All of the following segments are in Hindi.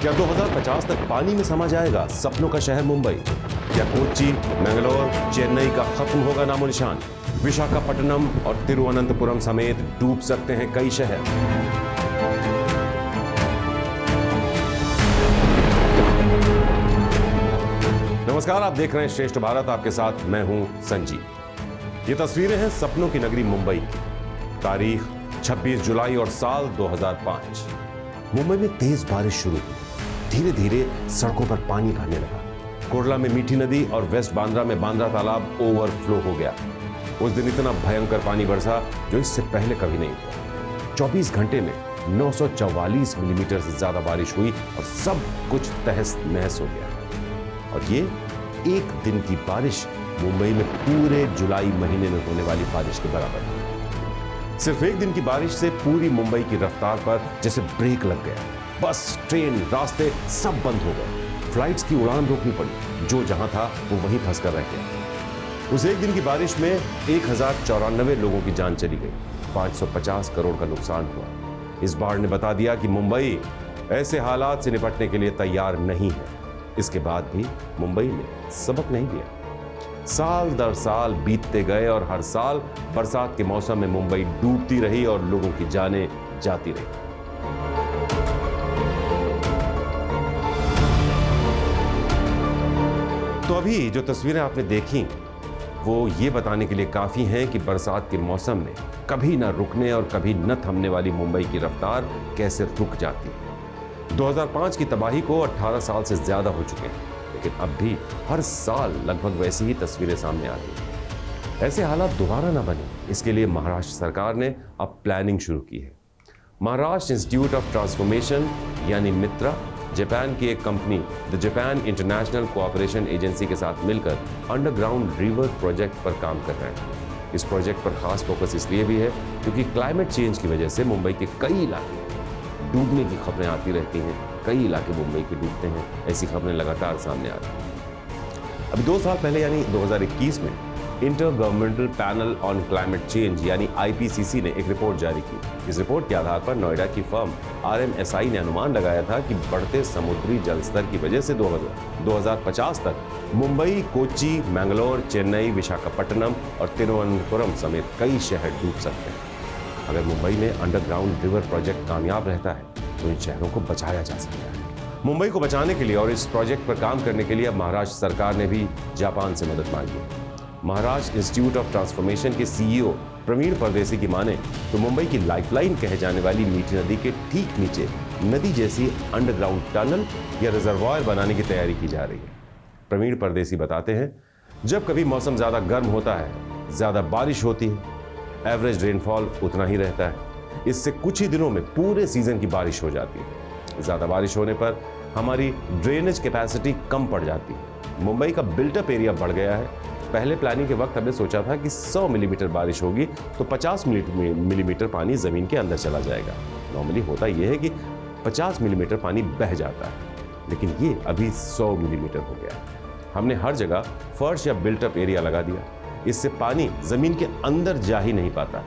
क्या 2050 तक पानी में समा जाएगा सपनों का शहर मुंबई? क्या कोच्चि, मैंगलोर, चेन्नई का खत्म होगा नामो निशान? विशाखापट्टनम और तिरुवनंतपुरम समेत डूब सकते हैं कई शहर। नमस्कार, आप देख रहे हैं श्रेष्ठ भारत। आपके साथ मैं हूं संजीव। ये तस्वीरें हैं सपनों की नगरी मुंबई की। तारीख 26 जुलाई और साल 2005। मुंबई में तेज बारिश शुरू हुई। धीरे धीरे सड़कों पर पानी भरने लगा। कुर्ला में मीठी नदी और वेस्ट बांद्रा में बांद्रा तालाब ओवरफ्लो हो गया। उस दिन इतना भयंकर पानी बरसा जो इससे पहले कभी नहीं हुआ। 24 घंटे में 944 मिलीमीटर से ज्यादा बारिश हुई और सब कुछ तहस नहस हो गया। और ये एक दिन की बारिश मुंबई में पूरे जुलाई महीने में होने वाली बारिश के बराबर है। सिर्फ एक दिन की बारिश से पूरी मुंबई की रफ्तार पर जैसे ब्रेक लग गया। बस, ट्रेन, रास्ते सब बंद हो गए। फ्लाइट्स की उड़ान रोकनी पड़ी। जो जहां था वो वहीं फंस कर रह गया। उस एक दिन की बारिश में 1094 लोगों की जान चली गई। 550 करोड़ का नुकसान हुआ। इस बाढ़ ने बता दिया कि मुंबई ऐसे हालात से निपटने के लिए तैयार नहीं है। इसके बाद भी मुंबई ने सबक नहीं लिया। साल दर साल बीतते गए और हर साल बरसात के मौसम में मुंबई डूबती रही और लोगों की जानें जाती रही। तो अभी जो तस्वीरें आपने देखी वो ये बताने के लिए काफी हैं कि बरसात के मौसम में कभी न रुकने और कभी न थमने वाली मुंबई की रफ्तार कैसे रुक जाती है। 2005 की तबाही को 18 साल से ज्यादा हो चुके हैं, लेकिन अब भी हर साल लगभग वैसी ही तस्वीरें सामने आती हैं। ऐसे हालात दोबारा ना बने, इसके लिए महाराष्ट्र सरकार ने अब प्लानिंग शुरू की है। महाराष्ट्र इंस्टीट्यूट ऑफ ट्रांसफॉर्मेशन यानी मित्रा, जापान की एक company the Japan international cooperation agency के साथ मिलकर अंडरग्राउंड रिवर प्रोजेक्ट पर काम कर रहे हैं। इस प्रोजेक्ट पर खास फोकस इसलिए भी है क्योंकि क्लाइमेट चेंज की वजह से मुंबई के कई इलाके डूबने की खबरें आती रहती हैं। कई इलाके मुंबई के डूबते हैं, ऐसी खबरें लगातार सामने आ रही हैं। अभी 2 साल पहले यानी 2021 में inter governmental panel on climate change यानी IPCC ने एक रिपोर्ट जारी की। इस रिपोर्ट के आधार पर नोएडा की फर्म RMSI ने अनुमान लगाया था कि बढ़ते समुद्री जल स्तर की वजह से 2050 तक मुंबई, कोच्चि, मैंगलोर, चेन्नई, विशाखापट्टनम और तिरुवनंतपुरम समेत कई शहर डूब सकते हैं। अगर मुंबई में अंडरग्राउंड रिवर प्रोजेक्ट कामयाब रहता है तो इन शहरों को बचाया जा सकता है। मुंबई को बचाने के लिए और इस प्रोजेक्ट पर काम करने के लिए अब महाराष्ट्र सरकार ने भी जापान से मदद मांगी है। महाराष्ट्र इंस्टीट्यूट ऑफ ट्रांसफॉर्मेशन के CEO प्रवीण परदेसी की माने तो मुंबई की लाइफलाइन कहे जाने वाली मीठी नदी के ठीक नीचे नदी जैसी अंडरग्राउंड टनल या रिजर्वायर बनाने की तैयारी की जा रही है। प्रवीण परदेसी बताते हैं, जब कभी मौसम ज्यादा गर्म होता है, ज्यादा बारिश होती है, एवरेज रेनफॉल उतना ही रहता है। इससे कुछ ही दिनों में पूरे सीजन की बारिश हो जाती है। ज्यादा बारिश होने पर हमारी ड्रेनेज कैपेसिटी कम पड़ जाती है। मुंबई का बिल्टअप एरिया बढ़ गया है। पहले प्लानिंग के वक्त हमने सोचा था कि 100 मिलीमीटर बारिश होगी तो 50 मिलीमीटर पानी जमीन के अंदर चला जाएगा। नॉर्मली होता यह है कि 50 मिलीमीटर पानी बह जाता है, लेकिन ये अभी 100 मिलीमीटर हो गया। हमने हर जगह फर्श या बिल्टअप एरिया लगा दिया। इससे पानी जमीन के अंदर जा ही नहीं पाता।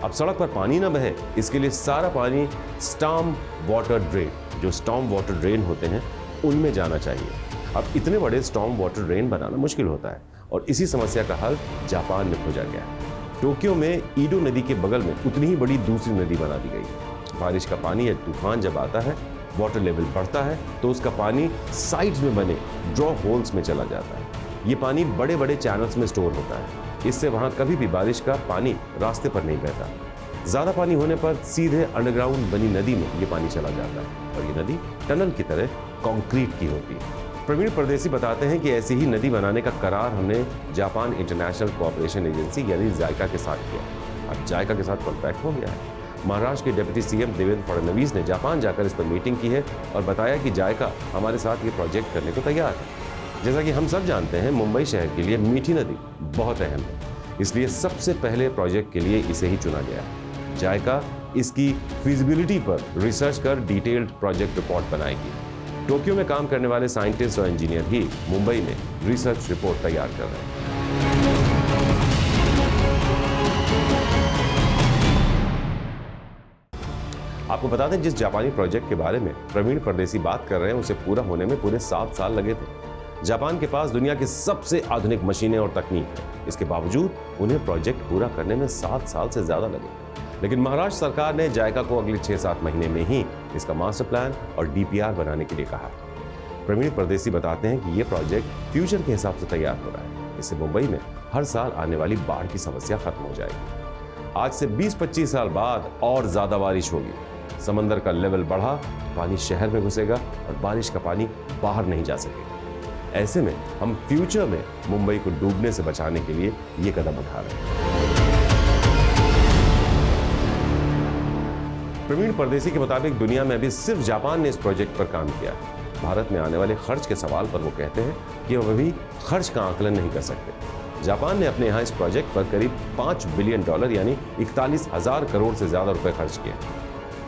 अब सड़क पर पानी ना बहे, इसके लिए सारा पानी स्टॉर्म वाटर ड्रेन, जो स्टॉर्म वाटर ड्रेन होते हैं, उनमें जाना चाहिए। अब इतने बड़े स्टॉर्म वाटर ड्रेन बनाना मुश्किल होता है और इसी समस्या का हल जापान में खोजा गया है। टोक्यो में ईडो नदी के बगल में उतनी ही बड़ी दूसरी नदी बना दी गई है। बारिश का पानी या तूफान जब आता है, वाटर लेवल बढ़ता है तो उसका पानी साइड्स में बने ड्रॉ होल्स में चला जाता है। ये पानी बड़े बड़े चैनल्स में स्टोर होता है। इससे वहां कभी भी बारिश का पानी रास्ते पर नहीं बहता। ज्यादा पानी होने पर सीधे अंडरग्राउंड बनी नदी में ये पानी चला जाता है और ये नदी टनल की तरह कंक्रीट की होती है। प्रवीण परदेसी बताते हैं कि ऐसी ही नदी बनाने का करार हमने जापान इंटरनेशनल कोऑपरेशन एजेंसी यानी जायका के साथ किया। अब जायका के साथ कॉन्ट्रैक्ट हो गया है। महाराष्ट्र के डिप्टी CM देवेंद्र फडणवीस ने जापान जाकर इस पर मीटिंग की है और बताया कि जायका हमारे साथ ये प्रोजेक्ट करने को तैयार है। जैसा कि हम सब जानते हैं, मुंबई शहर के लिए मीठी नदी बहुत अहम है, इसलिए सबसे पहले प्रोजेक्ट के लिए इसे ही चुना गया है। जायका इसकी फिजिबिलिटी पर रिसर्च कर डिटेल्ड प्रोजेक्ट रिपोर्ट बनाएगी। टोक्यो में काम करने वाले साइंटिस्ट और इंजीनियर ही मुंबई में रिसर्च रिपोर्ट तैयार कर रहे हैं। आपको बता दें, जिस जापानी प्रोजेक्ट के बारे में प्रवीण परदेसी बात कर रहे हैं, उसे पूरा होने में पूरे 7 साल लगे थे। जापान के पास दुनिया की सबसे आधुनिक मशीनें और तकनीक है। इसके बावजूद उन्हें प्रोजेक्ट पूरा करने में 7 साल से ज्यादा लगे। लेकिन महाराष्ट्र सरकार ने जायका को अगले 6-7 महीने में ही इसका मास्टर प्लान और डीपीआर बनाने के लिए कहा। प्रवीण परदेसी बताते हैं कि यह प्रोजेक्ट फ्यूचर के हिसाब से तैयार हो रहा है। इससे मुंबई में हर साल आने वाली बाढ़ की समस्या खत्म हो जाएगी। आज से 20-25 साल बाद और ज्यादा बारिश होगी। समंदर का लेवल बढ़ा, पानी शहर में घुसेगा और बारिश का पानी बाहर नहीं जा सकेगा। ऐसे में हम फ्यूचर में मुंबई को डूबने से बचाने के लिए ये कदम उठा रहे हैं। प्रवीण परदेसी के मुताबिक दुनिया में अभी सिर्फ जापान ने इस प्रोजेक्ट पर काम किया। भारत में आने वाले खर्च के सवाल पर वो कहते हैं कि हम अभी खर्च का आकलन नहीं कर सकते। जापान ने अपने यहाँ इस प्रोजेक्ट पर करीब $5 बिलियन यानी 41,000 करोड़ से ज्यादा रुपए खर्च किए।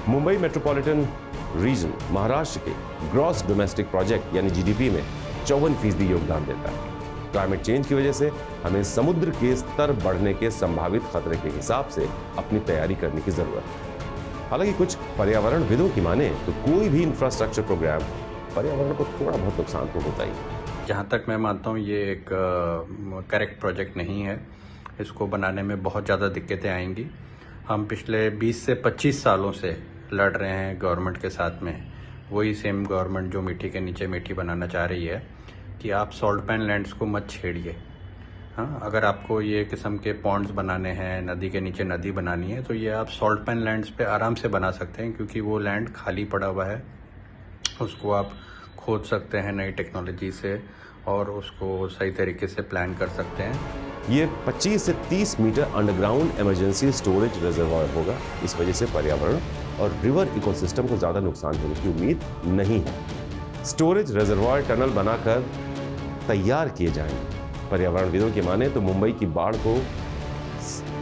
मुंबई मेट्रोपॉलिटन रीजन महाराष्ट्र के ग्रॉस डोमेस्टिक प्रोजेक्ट यानी जीडीपी में 54% योगदान देता है। क्लाइमेट चेंज की वजह से हमें समुद्र के स्तर बढ़ने के संभावित खतरे के हिसाब से अपनी तैयारी करने की जरूरत है। हालांकि कुछ पर्यावरणविदों की माने तो कोई भी इंफ्रास्ट्रक्चर प्रोग्राम पर्यावरण को थोड़ा बहुत नुकसान तो होता ही है। जहाँ तक मैं मानता हूँ ये एक करेक्ट प्रोजेक्ट नहीं है। इसको बनाने में बहुत ज़्यादा दिक्कतें आएंगी। हम पिछले 20 से 25 सालों से लड़ रहे हैं गवर्नमेंट के साथ में। वही सेम गवर्नमेंट जो मीठी के नीचे मीठी बनाना चाह रही है कि आप सॉल्ट पैन लैंड्स को मत छेड़िए। हाँ, अगर आपको ये किस्म के पॉन्ड्स बनाने हैं, नदी के नीचे नदी बनानी है, तो ये आप सॉल्ट पैन लैंड्स पे आराम से बना सकते हैं, क्योंकि वो लैंड खाली पड़ा हुआ है। उसको आप खोद सकते हैं नई टेक्नोलॉजी से और उसको सही तरीके से प्लान कर सकते हैं। ये 25 से 30 metre underground emergency storage reservoir होगा। इस वजह से पर्यावरण और रिवर इकोसिस्टम को ज्यादा नुकसान होने की उम्मीद नहीं है। स्टोरेज रिजर्वायर टनल बनाकर तैयार किए जाएंगे। पर्यावरणविदों की माने तो मुंबई की बाढ़ को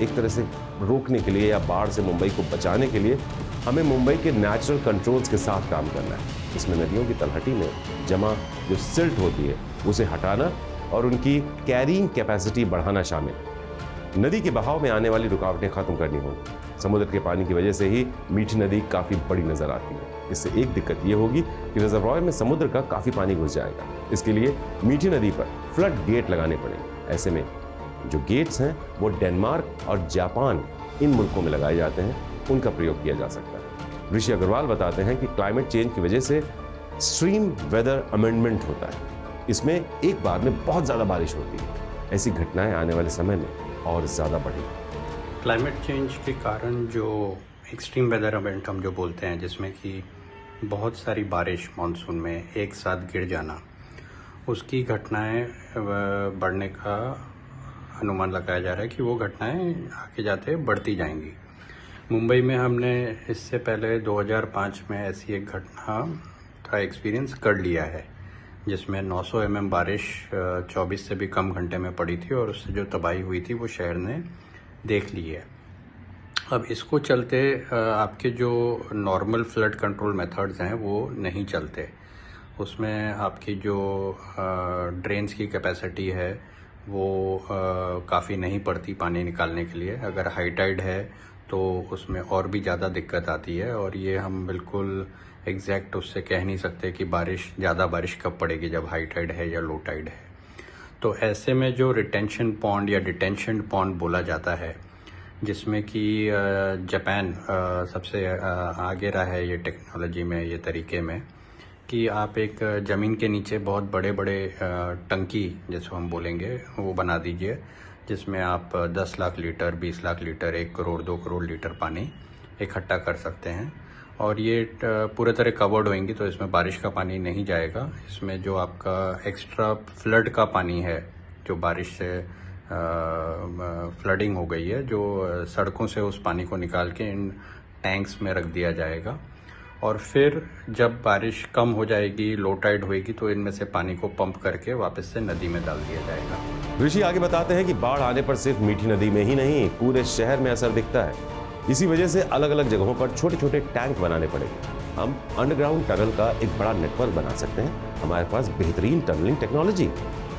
एक तरह से रोकने के लिए या बाढ़ से मुंबई को बचाने के लिए हमें मुंबई के नेचुरल कंट्रोल्स के साथ काम करना है। इसमें नदियों की तलहटी में जमा जो सिल्ट होती है उसे हटाना और उनकी कैरिंग कैपेसिटी बढ़ाना शामिल। नदी के बहाव में आने वाली रुकावटें खत्म करनी होंगी। समुद्र के पानी की वजह से ही मीठी नदी काफी बड़ी नजर आती है। इससे एक दिक्कत ये होगी कि रिजर्वायर में समुद्र का काफी पानी घुस जाएगा। इसके लिए मीठी नदी पर फ्लड गेट लगाने पड़ेंगे। ऐसे में जो गेट्स हैं वो डेनमार्क और जापान इन मुल्कों में लगाए जाते हैं, उनका प्रयोग किया जा सकता है। ऋषि अग्रवाल बताते हैं कि क्लाइमेट चेंज की वजह से स्ट्रीम वेदर अमेंडमेंट होता है। इसमें एक बार में बहुत ज्यादा बारिश होती है। ऐसी घटनाएं आने वाले समय में और ज्यादा बढ़ेगी। क्लाइमेट चेंज के कारण जो एक्सट्रीम वेदर इवेंट हम जो बोलते हैं, जिसमें कि बहुत सारी बारिश मानसून में एक साथ गिर जाना, उसकी घटनाएं बढ़ने का अनुमान लगाया जा रहा है कि वो घटनाएं आगे जाते बढ़ती जाएंगी। मुंबई में हमने इससे पहले 2005 में ऐसी एक घटना का एक्सपीरियंस कर लिया है, जिसमें 900 mm बारिश 24 से भी कम घंटे में पड़ी थी और उससे जो तबाही हुई थी वो शहर ने देख ली है। अब इसको चलते आपके जो नॉर्मल फ्लड कंट्रोल मेथड्स हैं वो नहीं चलते। उसमें आपकी जो ड्रेन्स की कैपेसिटी है वो काफ़ी नहीं पड़ती पानी निकालने के लिए। अगर हाई टाइड है तो उसमें और भी ज़्यादा दिक्कत आती है और ये हम बिल्कुल एग्जैक्ट उससे कह नहीं सकते कि ज़्यादा बारिश कब पड़ेगी, जब हाई टाइड है या लो टाइड है। तो ऐसे में जो रिटेंशन पॉन्ड या डिटेंशन पॉन्ड बोला जाता है, जिसमें कि जापान सबसे आगे रहा है ये टेक्नोलॉजी में, ये तरीके में, कि आप एक ज़मीन के नीचे बहुत बड़े बड़े टंकी जिसको हम बोलेंगे वो बना दीजिए, जिसमें आप 10 lakh litre, 20 lakh litre, 1 crore 2 crore litre पानी इकट्ठा कर सकते हैं। और ये पूरे तरह कवर्ड होंगी, तो इसमें बारिश का पानी नहीं जाएगा। इसमें जो आपका एक्स्ट्रा फ्लड का पानी है, जो बारिश से फ्लडिंग हो गई है, जो सड़कों से उस पानी को निकाल के इन टैंक्स में रख दिया जाएगा और फिर जब बारिश कम हो जाएगी, लो टाइड होएगी, तो इनमें से पानी को पंप करके वापस से नदी में डाल दिया जाएगा। ऋषि आगे बताते हैं कि बाढ़ आने पर सिर्फ मीठी नदी में ही नहीं, पूरे शहर में असर दिखता है। इसी वजह से अलग अलग जगहों पर छोटे छोटे टैंक बनाने पड़ेंगे। हम अंडरग्राउंड टनल का एक बड़ा नेटवर्क बना सकते हैं। हमारे पास बेहतरीन टनलिंग टेक्नोलॉजी।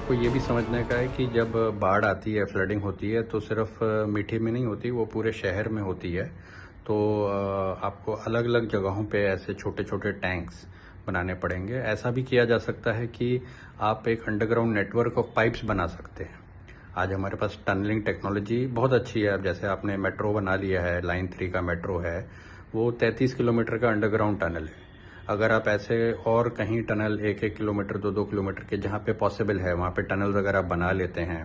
को ये भी समझने का है कि जब बाढ़ आती है, फ्लडिंग होती है, तो सिर्फ मीठी में नहीं होती, वो पूरे शहर में होती है। तो आपको अलग अलग जगहों पे ऐसे छोटे छोटे टैंक्स बनाने पड़ेंगे। ऐसा भी किया जा सकता है कि आप एक अंडरग्राउंड नेटवर्क ऑफ पाइप्स बना सकते हैं। आज हमारे पास टनलिंग टेक्नोलॉजी बहुत अच्छी है। अब जैसे आपने मेट्रो बना लिया है, लाइन 3 का मेट्रो है, वो 33 किलोमीटर का अंडरग्राउंड टनल है। अगर आप ऐसे और कहीं टनल 1-1 किलोमीटर 2-2 किलोमीटर के जहाँ पे पॉसिबल है वहाँ पे टनल्स अगर आप बना लेते हैं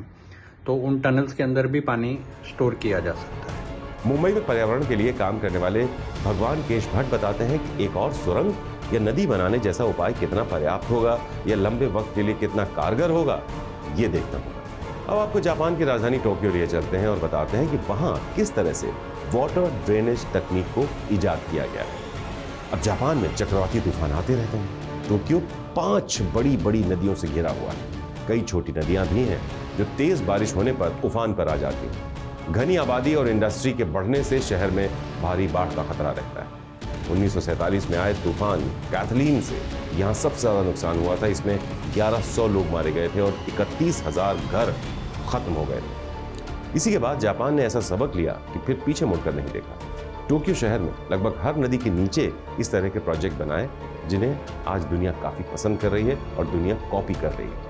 तो उन टनल्स के अंदर भी पानी स्टोर किया जा सकता है। मुंबई में पर्यावरण के लिए काम करने वाले भगवान केश भट्ट बताते हैं कि एक और सुरंग या नदी बनाने जैसा उपाय कितना पर्याप्त होगा या लंबे वक्त के लिए कितना कारगर होगा, ये देखना होगा। अब आपको जापान की राजधानी टोक्यो लिए चलते हैं और बताते हैं कि वहां किस तरह से वाटर ड्रेनेज तकनीक को इजाद किया गया है। अब जापान में चक्रवाती तूफान आते रहते हैं। टोक्यो 5 बड़ी बड़ी नदियों से घिरा हुआ है। कई छोटी नदियां भी हैं जो तेज बारिश होने पर उफान पर आ जाती हैं। घनी आबादी और इंडस्ट्री के बढ़ने से शहर में भारी बाढ़ का खतरा रहता है। 1947 में आए तूफान कैथलीन से यहाँ सबसे ज्यादा नुकसान हुआ था। इसमें 1100 लोग मारे गए थे और 31,000 घर खत्म हो गए थे। इसी के बाद जापान ने ऐसा सबक लिया कि फिर पीछे मुड़कर नहीं देखा। टोक्यो शहर में लगभग हर नदी के नीचे इस तरह के प्रोजेक्ट बनाए जिन्हें आज दुनिया काफी पसंद कर रही है और दुनिया कॉपी कर रही है।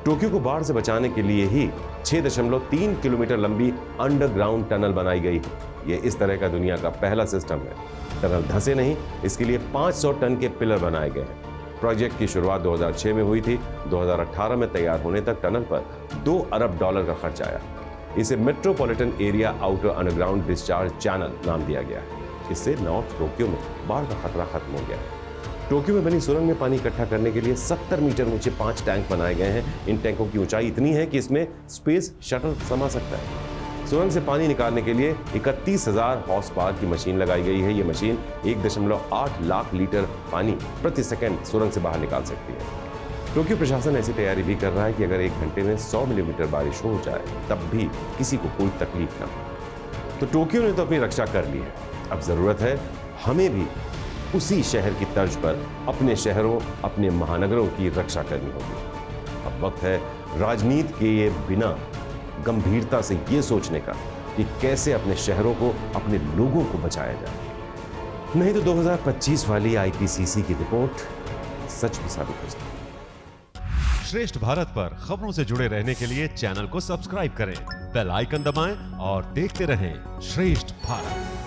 टोक्यो को बाढ़ से बचाने के लिए ही 6.3 किलोमीटर लंबी अंडरग्राउंड टनल बनाई गई है। यह इस तरह का दुनिया का पहला सिस्टम है। टनल धंसे नहीं, इसके लिए 500 टन के पिलर बनाए गए हैं। प्रोजेक्ट की शुरुआत 2006 में हुई थी। 2018 में तैयार होने तक टनल पर $2 अरब का खर्च आया। इसे metropolitan area outer underground discharge channel नाम दिया गया है। इससे नॉर्थ टोक्यो में बाढ़ का खतरा खत्म हो गया है। टोक्यो में बनी सुरंग में पानी इकट्ठा करने के लिए 70 मीटर ऊंचे 5 टैंक बनाए गए हैं। इन टैंकों की ऊंचाई इतनी है कि इसमें स्पेस शटल समा सकता है। सुरंग से पानी निकालने के लिए 31,000 हॉर्स पावर की मशीन लगाई गई है। ये मशीन 1.8 लाख लीटर पानी प्रति सेकंड सुरंग से बाहर निकाल सकती है। टोक्यो प्रशासन ऐसी तैयारी भी कर रहा है कि अगर 1 घंटे में 100 मिलीमीटर बारिश हो जाए तब भी किसी को कोई तकलीफ ना हो। तो टोक्यो ने तो अपनी रक्षा कर ली है। अब जरूरत है हमें भी उसी शहर की तर्ज पर अपने शहरों, अपने महानगरों की रक्षा करनी होगी। अब वक्त है राजनीति के ये बिना गंभीरता से ये सोचने का कि कैसे अपने शहरों को, अपने लोगों को बचाया जाए। नहीं तो 2025 वाली आईपीसीसी की रिपोर्ट सच भी साबित हो सकती है। श्रेष्ठ भारत पर खबरों से जुड़े रहने के लिए चैनल को सब्सक्राइब करें, बेल आइकन दबाएं और देखते रहें श्रेष्ठ भारत।